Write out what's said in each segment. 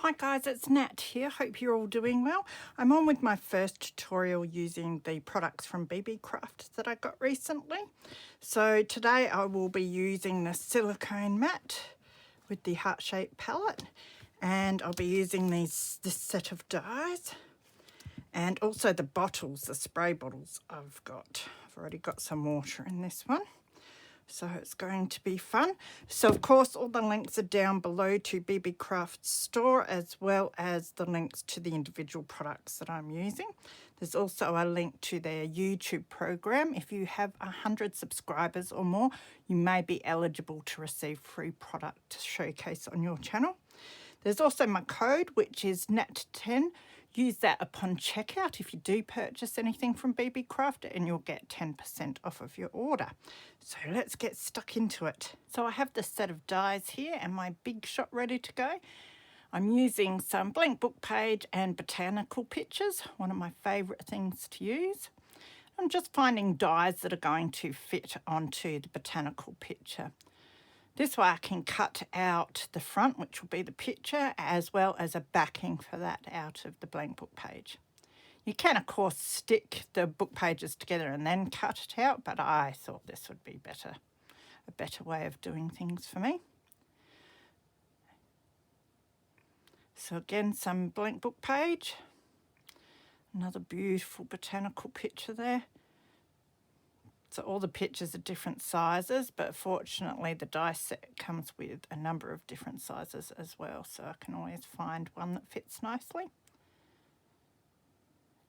Hi guys, it's Nat here. Hope you're all doing well. I'm on with my first tutorial using the products from Beebeecraft that I got recently. So today I will be using the silicone mat with the heart-shaped palette, and I'll be using this set of dies and also the bottles, the spray bottles I've got. I've already got some water in this one. So it's going to be fun. So of course all the links are down below to Beebeecraft's store, as well as the links to the individual products that I'm using. There's also a link to their YouTube program. If you have 100 subscribers or more, you may be eligible to receive free product to showcase on your channel. There's also my code, which is NAT10. Use that upon checkout if you do purchase anything from Beebeecraft, and you'll get 10% off of your order. So let's get stuck into it. So I have this set of dies here and my big shot ready to go. I'm using some blank book page and botanical pictures, one of my favourite things to use. I'm just finding dies that are going to fit onto the botanical picture. This way I can cut out the front, which will be the picture, as well as a backing for that out of the blank book page. You can, of course, stick the book pages together and then cut it out, but I thought this would be better, a better way of doing things for me. So again, some blank book page, another beautiful botanical picture there. So all the pictures are different sizes, but fortunately the die set comes with a number of different sizes as well, so I can always find one that fits nicely.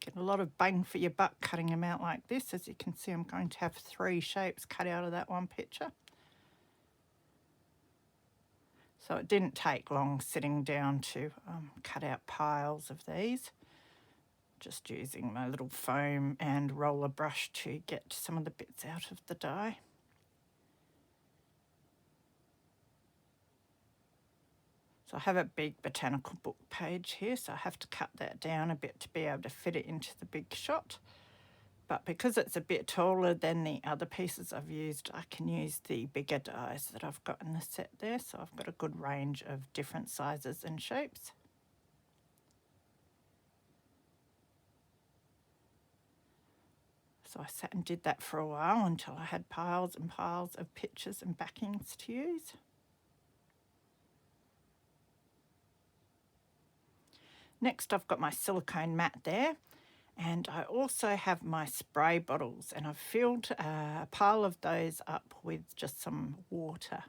Get a lot of bang for your buck cutting them out like this. As you can see, I'm going to have 3 shapes cut out of that one picture. So it didn't take long sitting down to cut out piles of these. Just using my little foam and roller brush to get some of the bits out of the die. So I have a big botanical book page here, so I have to cut that down a bit to be able to fit it into the big shot. But because it's a bit taller than the other pieces I've used, I can use the bigger dies that I've got in the set there. So I've got a good range of different sizes and shapes. So I sat and did that for a while until I had piles and piles of pictures and backings to use. Next, I've got my silicone mat there, and I also have my spray bottles, and I've filled a pile of those up with just some water.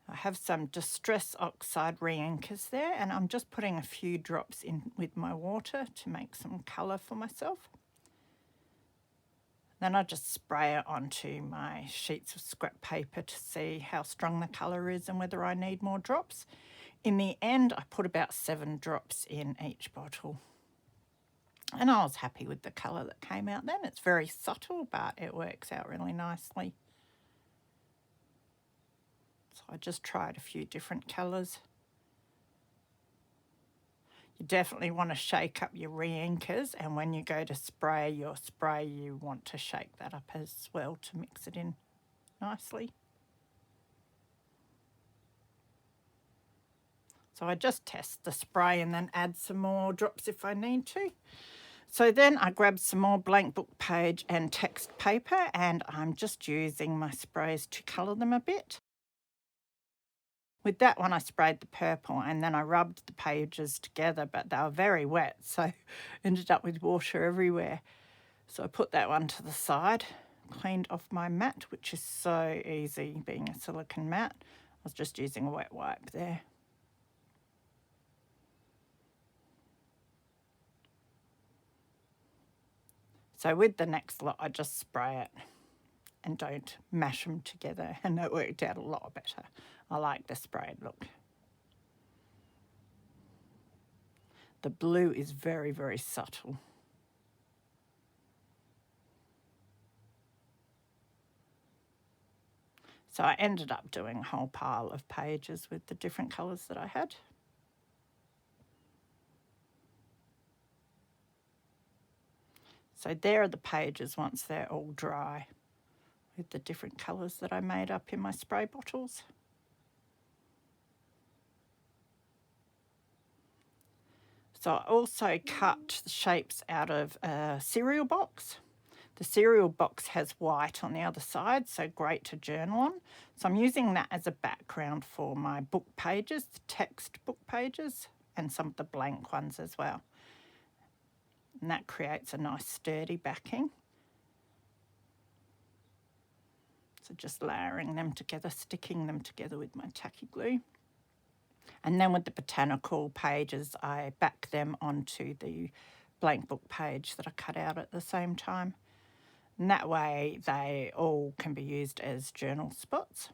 I have some Distress Oxide re-inkers there, and I'm just putting a few drops in with my water to make some colour for myself. Then I just spray it onto my sheets of scrap paper to see how strong the colour is and whether I need more drops. In the end, I put about 7 drops in each bottle. And I was happy with the colour that came out then. It's very subtle, but it works out really nicely. So I just tried a few different colours. You definitely want to shake up your re-inkers, and when you go to spray your spray, you want to shake that up as well to mix it in nicely. So I just test the spray and then add some more drops if I need to. So then I grabbed some more blank book page and text paper, and I'm just using my sprays to colour them a bit. With that one I sprayed the purple and then I rubbed the pages together, but they were very wet, so ended up with water everywhere. So I put that one to the side, cleaned off my mat, which is so easy being a silicone mat. I was just using a wet wipe there. So with the next lot I just spray it and don't mash them together, and it worked out a lot better. I like the sprayed look. The blue is very, very subtle. So I ended up doing a whole pile of pages with the different colours that I had. So there are the pages once they're all dry with the different colours that I made up in my spray bottles. So I also cut the shapes out of a cereal box. The cereal box has white on the other side, so great to journal on. So I'm using that as a background for my book pages, the text book pages, and some of the blank ones as well. And that creates a nice sturdy backing. So just layering them together, sticking them together with my tacky glue. And then with the botanical pages, I back them onto the blank book page that I cut out at the same time. And that way they all can be used as journal spots.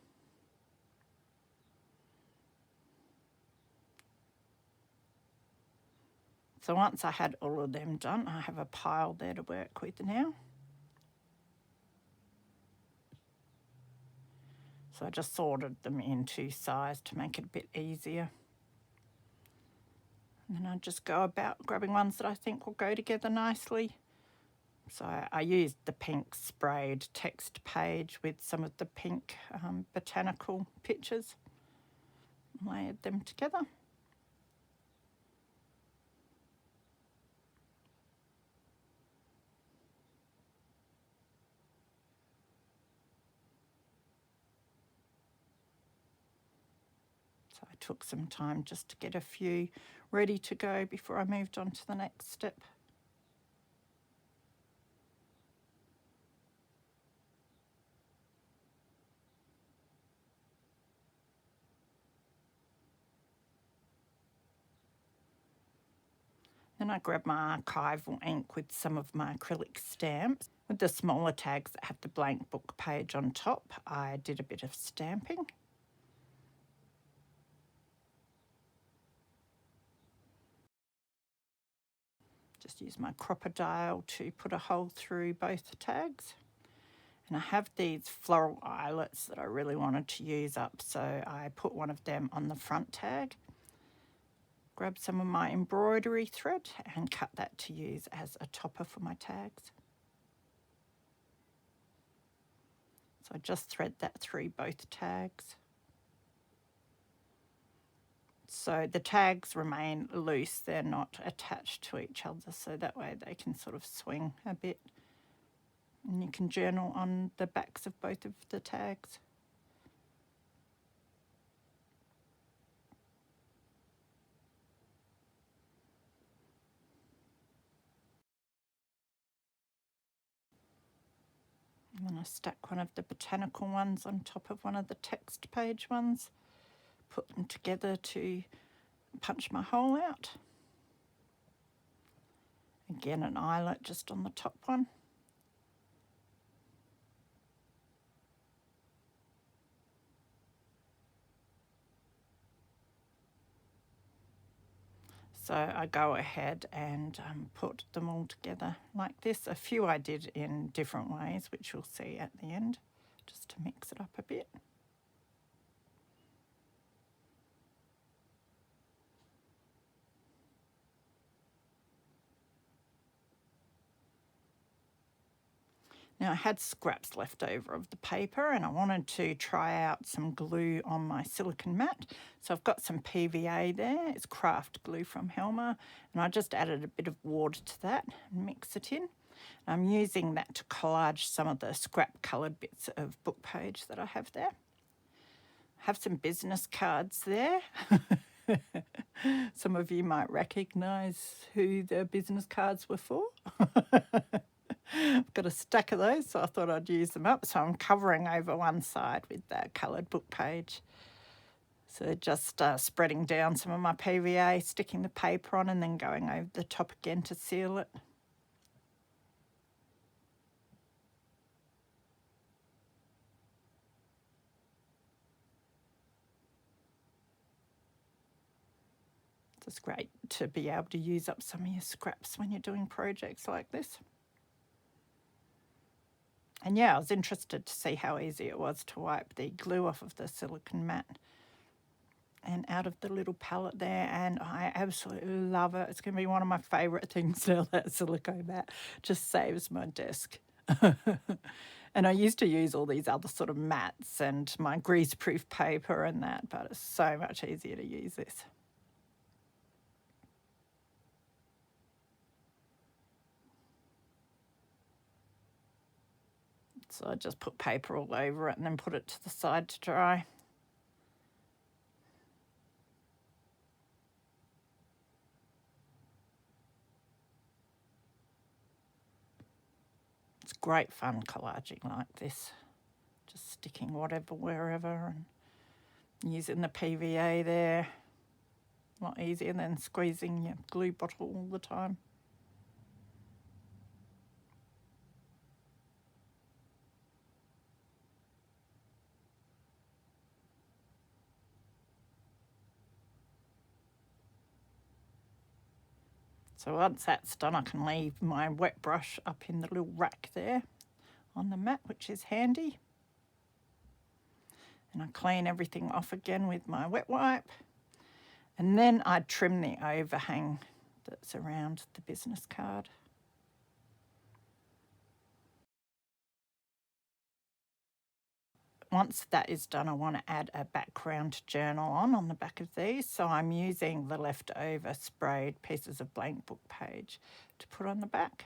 So once I had all of them done, I have a pile there to work with now. So I just sorted them into size to make it a bit easier. And then I just go about grabbing ones that I think will go together nicely. So I used the pink sprayed text page with some of the pink botanical pictures and layered them together. So I took some time just to get a few ready to go before I moved on to the next step. Then I grabbed my archival ink with some of my acrylic stamps. With the smaller tags that have the blank book page on top, I did a bit of stamping. Just use my crocodile to put a hole through both tags. And I have these floral eyelets that I really wanted to use up, so I put one of them on the front tag. Grab some of my embroidery thread and cut that to use as a topper for my tags. So I just thread that through both tags. So the tags remain loose, they're not attached to each other, so that way they can sort of swing a bit. And you can journal on the backs of both of the tags. And then I stack one of the botanical ones on top of one of the text page ones. Put them together to punch my hole out. Again, an eyelet just on the top one. So I go ahead and put them all together like this. A few I did in different ways, which you'll see at the end, just to mix it up a bit. Now I had scraps left over of the paper and I wanted to try out some glue on my silicone mat. So I've got some PVA there, it's craft glue from Helmer, and I just added a bit of water to that and mix it in. I'm using that to collage some of the scrap coloured bits of book page that I have there. I have some business cards there. Some of you might recognise who the business cards were for. I've got a stack of those, so I thought I'd use them up. So I'm covering over one side with that coloured book page. So just spreading down some of my PVA, sticking the paper on and then going over the top again to seal it. It's great to be able to use up some of your scraps when you're doing projects like this. And yeah, I was interested to see how easy it was to wipe the glue off of the silicone mat and out of the little palette there, and I absolutely love it. It's going to be one of my favourite things now, that silicone mat. Just saves my desk. And I used to use all these other sort of mats and my greaseproof paper and that, but it's so much easier to use this. So I just put paper all over it and then put it to the side to dry. It's great fun collaging like this. Just sticking whatever wherever and using the PVA there. A lot easier than squeezing your glue bottle all the time. So once that's done, I can leave my wet brush up in the little rack there on the mat, which is handy. And I clean everything off again with my wet wipe. And then I trim the overhang that's around the business card. Once that is done, I want to add a background journal on the back of these. So I'm using the leftover sprayed pieces of blank book page to put on the back.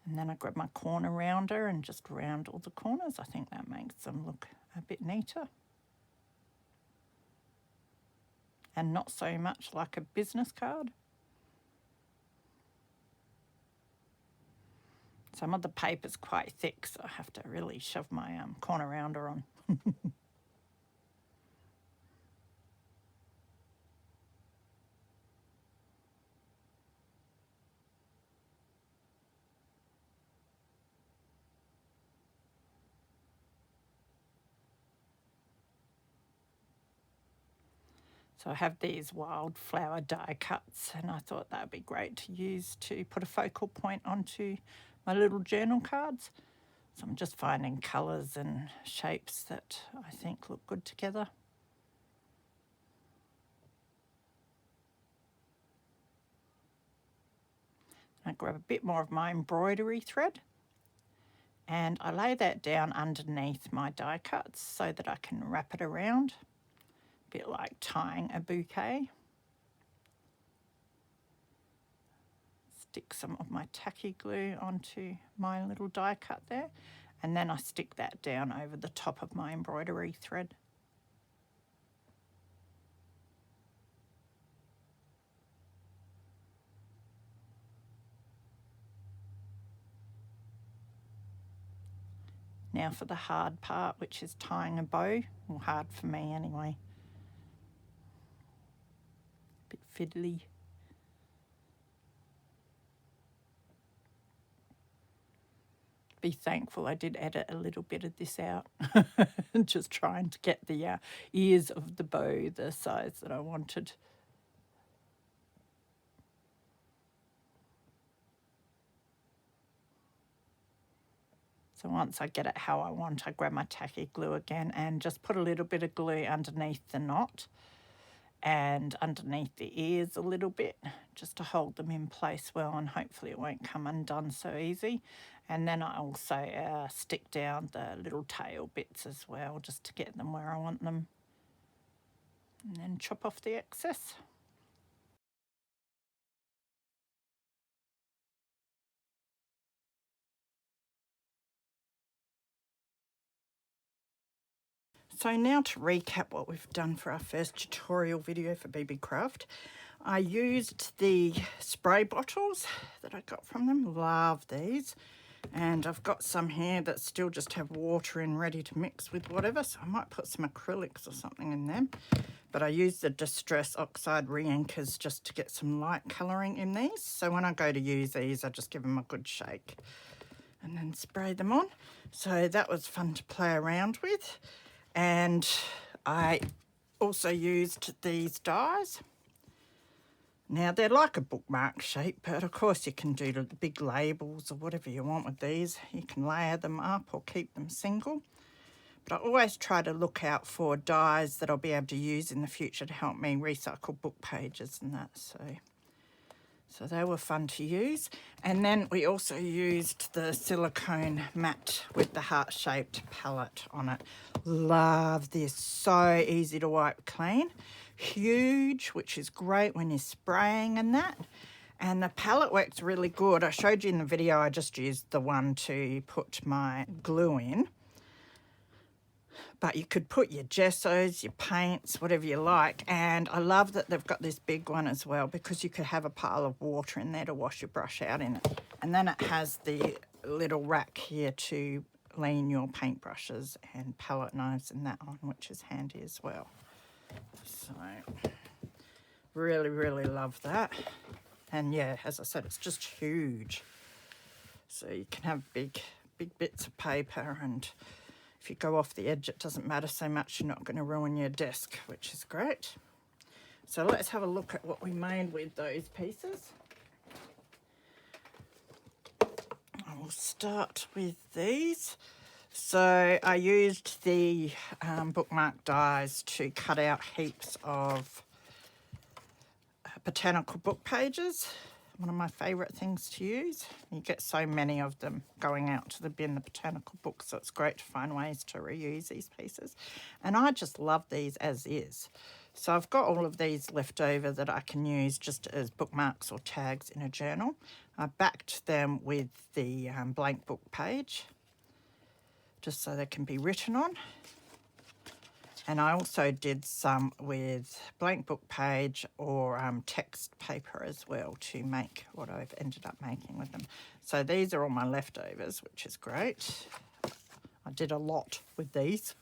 And then I grab my corner rounder and just round all the corners. I think that makes them look a bit neater. And not so much like a business card. Some of the paper's quite thick, so I have to really shove my corner rounder on. So I have these wildflower die cuts, and I thought that would be great to use to put a focal point onto my little journal cards. So I'm just finding colours and shapes that I think look good together. I grab a bit more of my embroidery thread and I lay that down underneath my die cuts so that I can wrap it around. Bit like tying a bouquet. Stick some of my tacky glue onto my little die cut there, and then I stick that down over the top of my embroidery thread. Now for the hard part, which is tying a bow, or hard for me anyway. Bit fiddly. Be thankful I did edit a little bit of this out. Just trying to get the ears of the bow the size that I wanted. So once I get it how I want, I grab my tacky glue again and just put a little bit of glue underneath the knot and underneath the ears a little bit, just to hold them in place well, and hopefully it won't come undone so easy. And then I also stick down the little tail bits as well, just to get them where I want them. And then chop off the excess. So now to recap what we've done for our first tutorial video for Beebeecraft. I used the spray bottles that I got from them. Love these. And I've got some here that still just have water in, ready to mix with whatever, so I might put some acrylics or something in them. But I use the Distress Oxide re-inkers just to get some light colouring in these. So when I go to use these, I just give them a good shake and then spray them on. So that was fun to play around with. And I also used these dies. Now they're like a bookmark shape, but of course you can do the big labels or whatever you want with these. You can layer them up or keep them single. But I always try to look out for dies that I'll be able to use in the future to help me recycle book pages and that. So they were fun to use. And then we also used the silicone mat with the heart-shaped palette on it. Love this. So easy to wipe clean. Huge, which is great when you're spraying and that. And the palette works really good. I showed you in the video, I just used the one to put my glue in. But you could put your gessos, your paints, whatever you like. And I love that they've got this big one as well, because you could have a pile of water in there to wash your brush out in it. And then it has the little rack here to lean your paintbrushes and palette knives and that on, which is handy as well. So really, really love that. And yeah, as I said, it's just huge. So you can have big bits of paper, and if you go off the edge, it doesn't matter so much. You're not going to ruin your desk, which is great. So let's have a look at what we made with those pieces. I will start with these. So I used the bookmark dies to cut out heaps of botanical book pages. One of my favourite things to use. You get so many of them going out to the bin, the botanical books, so it's great to find ways to reuse these pieces. And I just love these as is. So I've got all of these left over that I can use just as bookmarks or tags in a journal. I backed them with the blank book page, just so they can be written on. And I also did some with blank book page or text paper as well to make what I've ended up making with them. So these are all my leftovers, which is great. I did a lot with these.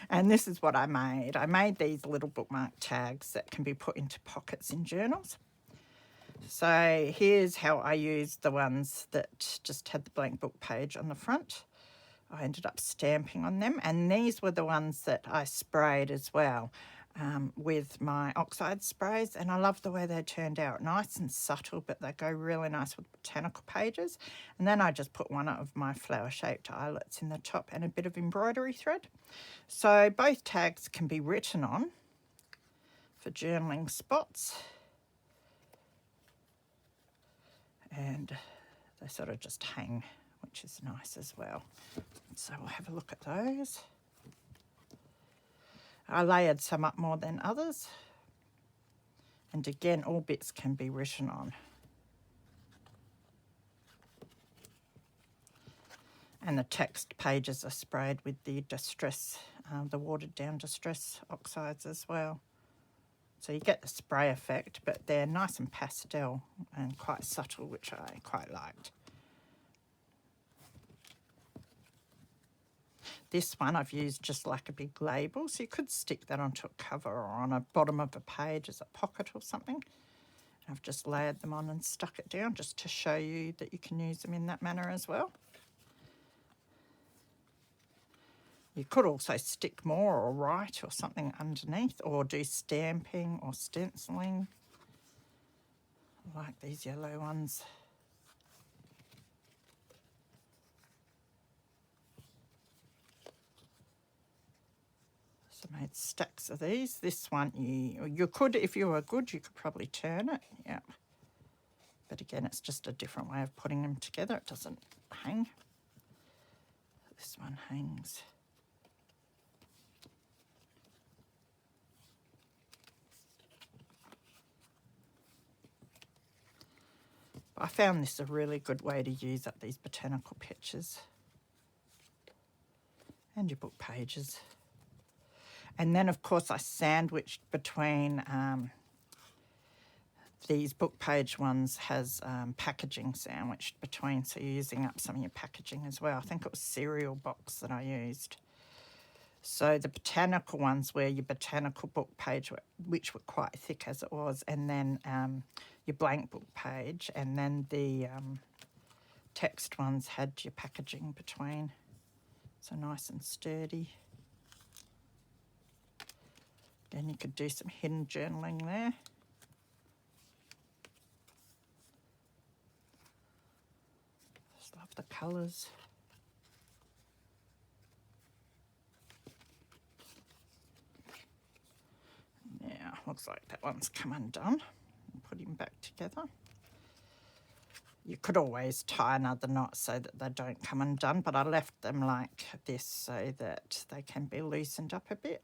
And this is what I made. I made these little bookmark tags that can be put into pockets in journals. So here's how I used the ones that just had the blank book page on the front. I ended up stamping on them, and these were the ones that I sprayed as well with my oxide sprays, and I love the way they turned out. Nice and subtle, but they go really nice with botanical pages. And then I just put one of my flower-shaped eyelets in the top and a bit of embroidery thread. So both tags can be written on for journaling spots, and they sort of just hang, which is nice as well. So we'll have a look at those. I layered some up more than others. And again, all bits can be written on. And the text pages are sprayed with the distress, the watered down distress oxides as well. So you get the spray effect, but they're nice and pastel and quite subtle, which I quite liked. This one I've used just like a big label, so you could stick that onto a cover or on a bottom of a page as a pocket or something. I've just layered them on and stuck it down just to show you that you can use them in that manner as well. You could also stick more or write or something underneath, or do stamping or stenciling. I like these yellow ones. So I made stacks of these. This one, you could, if you were good, you could probably turn it, yeah. But again, it's just a different way of putting them together. It doesn't hang. This one hangs. But I found this a really good way to use up these botanical pictures and your book pages. And then, of course, I sandwiched between these book page ones has packaging sandwiched between, so you're using up some of your packaging as well. I think it was cereal box that I used. So the botanical ones were your botanical book page, which were quite thick as it was, and then your blank book page, and then the text ones had your packaging between. So nice and sturdy. Again, you could do some hidden journaling there. Just love the colours. Yeah, looks like that one's come undone. put him back together. You could always tie another knot so that they don't come undone, but I left them like this so that they can be loosened up a bit.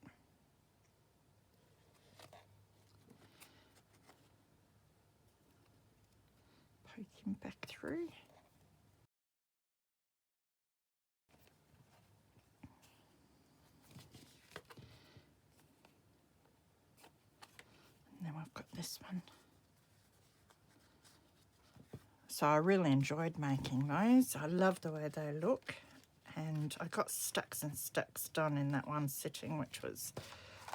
Poke him back through. And then I've got this one. So I really enjoyed making those. I love the way they look. And I got stacks and stacks done in that one sitting, which was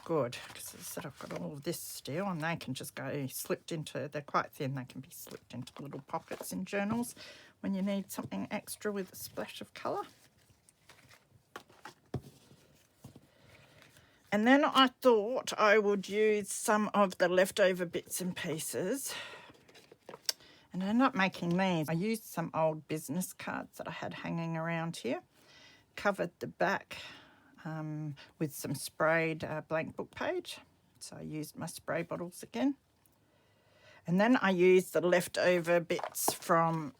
good. Because as I said, I've got all of this still, and they can just go slipped into, they're quite thin, they can be slipped into little pockets in journals when you need something extra with a splash of colour. And then I thought I would use some of the leftover bits and pieces. And I ended up making these. I used some old business cards that I had hanging around here. Covered the back with some sprayed blank book page. So I used my spray bottles again. And then I used the leftover bits from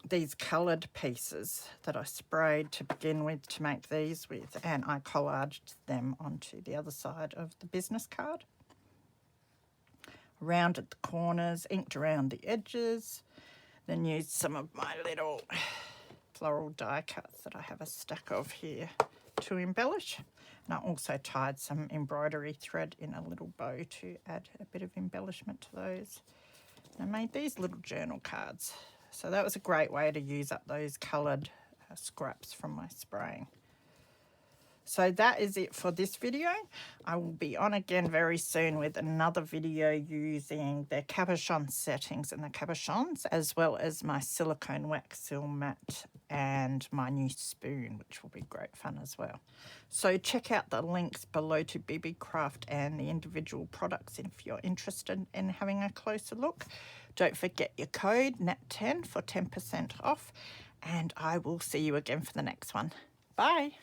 these coloured pieces that I sprayed to begin with to make these with. And I collaged them onto the other side of the business card. Rounded the corners, inked around the edges, then used some of my little floral die cuts that I have a stack of here to embellish. And I also tied some embroidery thread in a little bow to add a bit of embellishment to those. And I made these little journal cards. So that was a great way to use up those coloured scraps from my spraying. So that is it for this video. I will be on again very soon with another video using the cabochon settings and the cabochons, as well as my silicone wax seal mat and my new spoon, which will be great fun as well. So check out the links below to Beebeecraft and the individual products if you're interested in having a closer look. Don't forget your code NAT10 for 10% off, and I will see you again for the next one. Bye.